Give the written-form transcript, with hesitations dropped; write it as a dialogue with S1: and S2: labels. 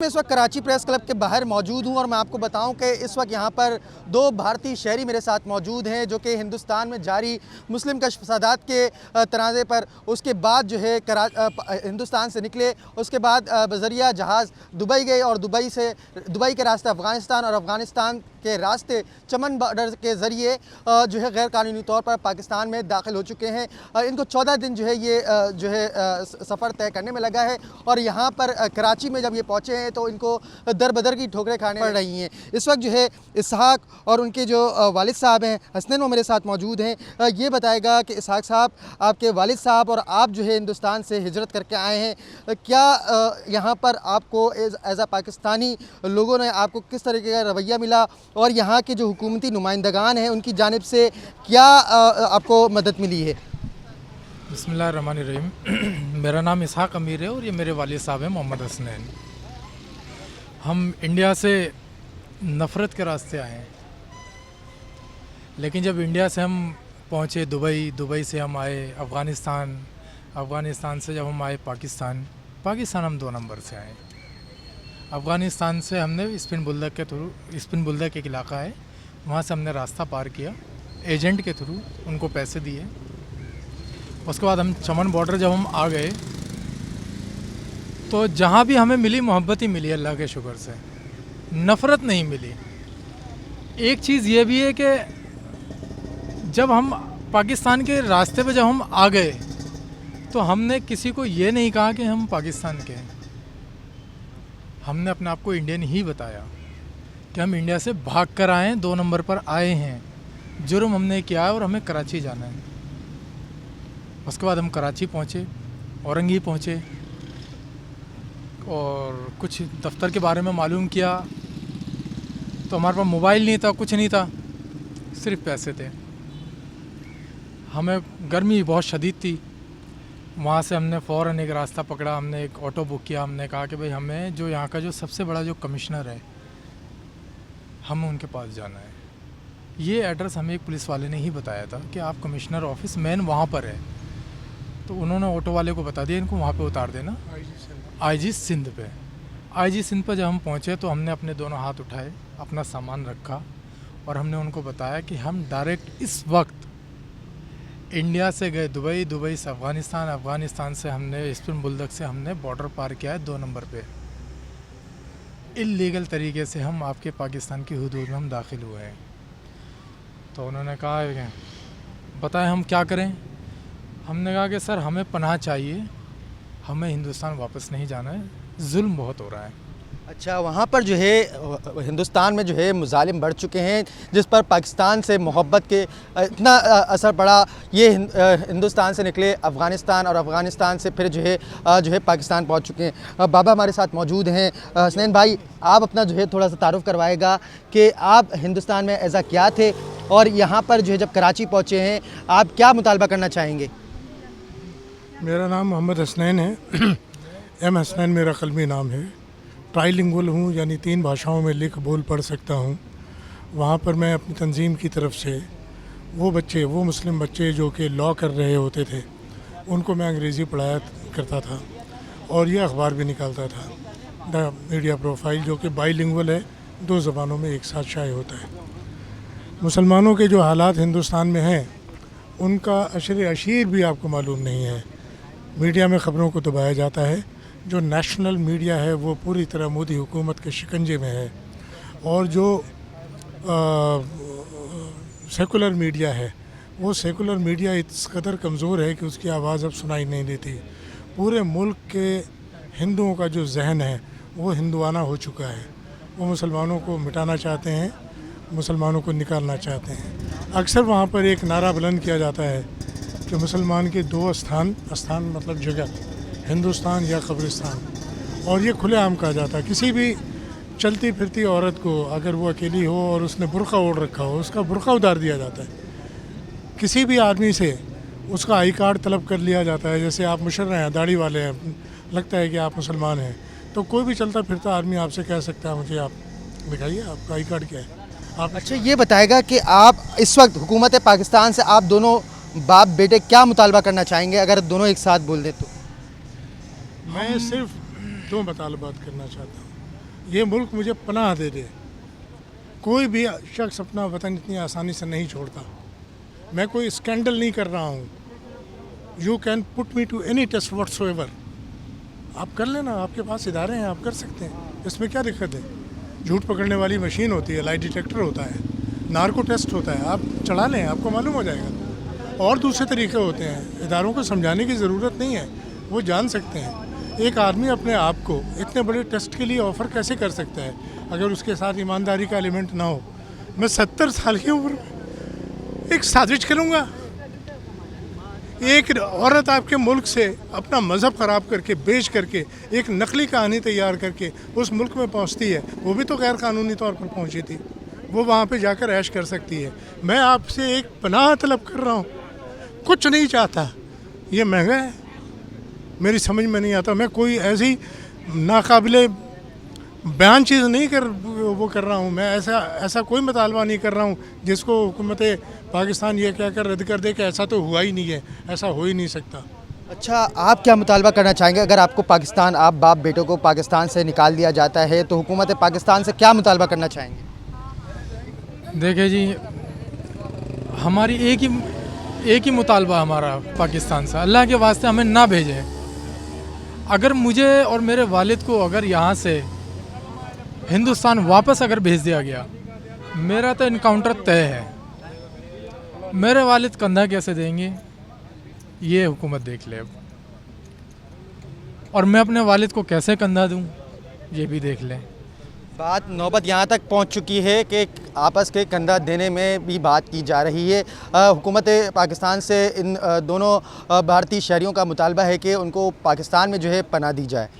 S1: मैं इस वक्त कराची प्रेस क्लब के बाहर मौजूद हूं और मैं आपको बताऊं कि इस वक्त यहां पर दो भारतीय शहरी मेरे साथ मौजूद हैं जो कि हिंदुस्तान में जारी मुस्लिम कश्फ फसादात के तनाज़े पर उसके बाद जो है हिंदुस्तान से निकले, उसके बाद बज़रिया जहाज़ दुबई गए और दुबई के रास्ते अफ़गानिस्तान और अफ़गानिस्तान के रास्ते चमन बॉर्डर के ज़रिए जो है गैर कानूनी तौर पर पाकिस्तान में दाखिल हो चुके हैं। इनको 14 दिन जो है ये जो है सफ़र तय करने में लगा है और यहाँ पर कराची में जब ये पहुँचे हैं तो इनको दर बदर की ठोकरें खाने पड़ रही हैं। इस वक्त जो है इसहाक और उनके जो वालिद साहब हैं हसनैन वो मेरे साथ मौजूद हैं। ये बताएगा कि इसहाक साहब, आपके वालिद साहब और आप जो है हिंदुस्तान से हिजरत करके आए हैं, क्या यहाँ पर आपको एज़ अ पाकिस्तानी लोगों ने आपको किस तरीके का रवैया मिला और यहाँ के जो हुकूमती नुमाइंदगान हैं उनकी जानिब से क्या आपको मदद मिली है?
S2: बिस्मिल्लाहिर्रहमानिर्रहीम। मेरा नाम इसहाक अमीर है और ये मेरे वालिद साहब हैं मोहम्मद हसनैन। हम इंडिया से नफ़रत के रास्ते आए हैं, लेकिन जब इंडिया से हम पहुँचे दुबई से हम आए अफ़गानिस्तान से जब हम आए पाकिस्तान हम 2 नंबर से आए। अफ़गानिस्तान से हमने स्पिन बुल्दक एक इलाका है, वहाँ से हमने रास्ता पार किया, एजेंट के थ्रू उनको पैसे दिए। उसके बाद हम चमन बॉर्डर जब हम आ गए तो जहाँ भी हमें मिली मोहब्बत ही मिली, अल्लाह के शुक्र से, नफ़रत नहीं मिली। एक चीज़ ये भी है कि जब हम पाकिस्तान के रास्ते पे जब हम आ गए तो हमने किसी को ये नहीं कहा कि हम पाकिस्तान के हैं। हमने अपने आप को इंडियन ही बताया कि हम इंडिया से भाग कर आए हैं, 2 नंबर पर आए हैं, जुर्म हमने किया है और हमें कराची जाना है। उसके बाद हम कराची पहुँचे, औरंगी पहुँचे और कुछ दफ्तर के बारे में मालूम किया तो हमारे पास मोबाइल नहीं था, कुछ नहीं था, सिर्फ पैसे थे। हमें गर्मी बहुत शदीद थी। वहाँ से हमने फ़ौरन एक रास्ता पकड़ा, हमने एक ऑटो बुक किया। हमने कहा कि भाई हमें जो यहाँ का जो सबसे बड़ा जो कमिश्नर है हमें उनके पास जाना है। ये एड्रेस हमें एक पुलिस वाले ने ही बताया था कि आप कमिश्नर ऑफिस मेन वहाँ पर है। तो उन्होंने ऑटो वाले को बता दिया इनको वहाँ पे उतार देना, आईजी सिंध पे। आईजी सिंध पे जब हम पहुँचे तो हमने अपने दोनों हाथ उठाए, अपना सामान रखा और हमने उनको बताया कि हम डायरेक्ट इस वक्त इंडिया से गए दुबई से अफ़गानिस्तान से हमने स्पिन बुल्दक से हमने बॉर्डर पार किया है 2 नंबर पे। इल्लीगल तरीके से हम आपके पाकिस्तान की हुदूद में हम दाखिल हुए हैं। तो उन्होंने कहा बताएं हम क्या करें। हमने कहा कि सर हमें पनाह चाहिए, हमें हिंदुस्तान वापस नहीं जाना है, जुल्म बहुत हो रहा है।
S1: अच्छा, वहाँ पर जो है हिंदुस्तान में जो है मुजालिम बढ़ चुके हैं जिस पर पाकिस्तान से मोहब्बत के इतना असर पड़ा। ये हिंदुस्तान से निकले अफ़गानिस्तान और अफ़गानिस्तान से फिर जो है पाकिस्तान पहुँच चुके हैं। बाबा हमारे साथ मौजूद हैं। हसनैन भाई, आप अपना जो है थोड़ा सा तारुफ करवाएगा कि आप हिंदुस्तान में ऐसा क्या थे और यहाँ पर जो है जब कराची पहुँचे हैं आप क्या मुतालबा करना चाहेंगे?
S3: मेरा नाम मोहम्मद हसनैन है। एम हसनैन मेरा कलमी नाम है। ट्राइलिंगुअल हूँ, यानी 3 भाषाओं में लिख बोल पढ़ सकता हूँ। वहाँ पर मैं अपनी तंजीम की तरफ से वो मुस्लिम बच्चे जो कि लॉ कर रहे होते थे उनको मैं अंग्रेज़ी पढ़ाया करता था और ये अखबार भी निकालता था, द मीडिया प्रोफाइल, जो कि बाईलिंगुअल है, 2 ज़बानों में एक साथ शाये होता है। मुसलमानों के जो हालात हिंदुस्तान में हैं उनका अशर अशीर भी आपको मालूम नहीं है। मीडिया में ख़बरों को दबाया जाता है। जो नेशनल मीडिया है वो पूरी तरह मोदी हुकूमत के शिकंजे में है और जो सेकुलर मीडिया है वो सेकुलर मीडिया इस कदर कमज़ोर है कि उसकी आवाज़ अब सुनाई नहीं देती। पूरे मुल्क के हिंदुओं का जो जहन है वो हिंदुआना हो चुका है। वो मुसलमानों को मिटाना चाहते हैं, मुसलमानों को निकालना चाहते हैं। अक्सर वहाँ पर एक नारा बुलंद किया जाता है कि मुसलमान के 2 स्थान मतलब जगह, हिंदुस्तान या कब्रिस्तान, और ये खुलेआम कहा जाता है। किसी भी चलती फिरती औरत को अगर वो अकेली हो और उसने बुर्का ओढ़ रखा हो, उसका बुर्का उतार दिया जाता है। किसी भी आदमी से उसका आई कार्ड तलब कर लिया जाता है। जैसे आप मुशर्रह हैं, दाढ़ी वाले हैं, लगता है कि आप मुसलमान हैं, तो कोई भी चलता फिरता आदमी आपसे कह सकता है मुझे आप दिखाइए आपका आई कार्ड क्या है। आप
S1: अच्छा, ये बताएगा कि आप इस वक्त हुकूमत पाकिस्तान से आप दोनों बाप बेटे क्या मुतालबा करना चाहेंगे अगर दोनों एक साथ बोल दें तो?
S3: मैं सिर्फ 2 मुतालबात करना चाहता हूँ। ये मुल्क मुझे पनाह दे दे। कोई भी शख्स अपना वतन इतनी आसानी से नहीं छोड़ता। मैं कोई स्कैंडल नहीं कर रहा हूँ। You can put me to any test whatsoever. आप कर लेना, आपके पास इदारे हैं, आप कर सकते हैं, इसमें क्या दिक्कत है। झूठ पकड़ने वाली मशीन होती है, लाई डिटेक्टर होता है, नार्को टेस्ट होता है, आप चढ़ा लें, आपको मालूम हो जाएगा। और दूसरे तरीके होते हैं, इदारों को समझाने की ज़रूरत नहीं है, वो जान सकते हैं। एक आदमी अपने आप को इतने बड़े टेस्ट के लिए ऑफ़र कैसे कर सकता है अगर उसके साथ ईमानदारी का एलिमेंट ना हो। मैं 70 साल की उम्र में एक साजिश करूँगा। एक औरत आपके मुल्क से अपना मज़हब ख़राब करके, बेच करके, एक नकली कहानी तैयार करके उस मुल्क में पहुंचती है। वो भी तो गैर कानूनी तौर पर पहुंची थी, वो वहाँ पे जाकर ऐश कर सकती है। मैं आपसे एक पनाह तलब कर रहा हूँ, कुछ नहीं चाहता। ये महंगा है, मेरी समझ में नहीं आता। मैं कोई ऐसी नाकाबिले बयान चीज़ नहीं कर रहा हूँ। मैं ऐसा कोई मुतालबा नहीं कर रहा हूँ जिसको हुकूमत पाकिस्तान ये कहकर रद्द कर दे कि ऐसा तो हुआ ही नहीं है, ऐसा हो ही नहीं सकता।
S1: अच्छा, आप क्या मुतालबा करना चाहेंगे अगर आपको पाकिस्तान, आप बाप बेटों को पाकिस्तान से निकाल दिया जाता है तो हुकूमत पाकिस्तान से क्या मुतालबा करना चाहेंगे?
S2: देखिए जी, हमारी एक ही मुतालबा हमारा पाकिस्तान से, अल्लाह के वास्ते हमें ना भेजें। अगर मुझे और मेरे वालिद को अगर यहाँ से हिंदुस्तान वापस अगर भेज दिया गया, मेरा तो इनकाउंटर तय है। मेरे वालिद कंधा कैसे देंगे ये हुकूमत देख ले अब, और मैं अपने वालिद को कैसे कंधा दूं ये भी देख लें।
S1: बात नौबत यहाँ तक पहुँच चुकी है कि आपस के कंधा देने में भी बात की जा रही है। हुकूमत पाकिस्तान से इन दोनों भारतीय शहरियों का मुतालबा है कि उनको पाकिस्तान में जो है पनाह दी जाए।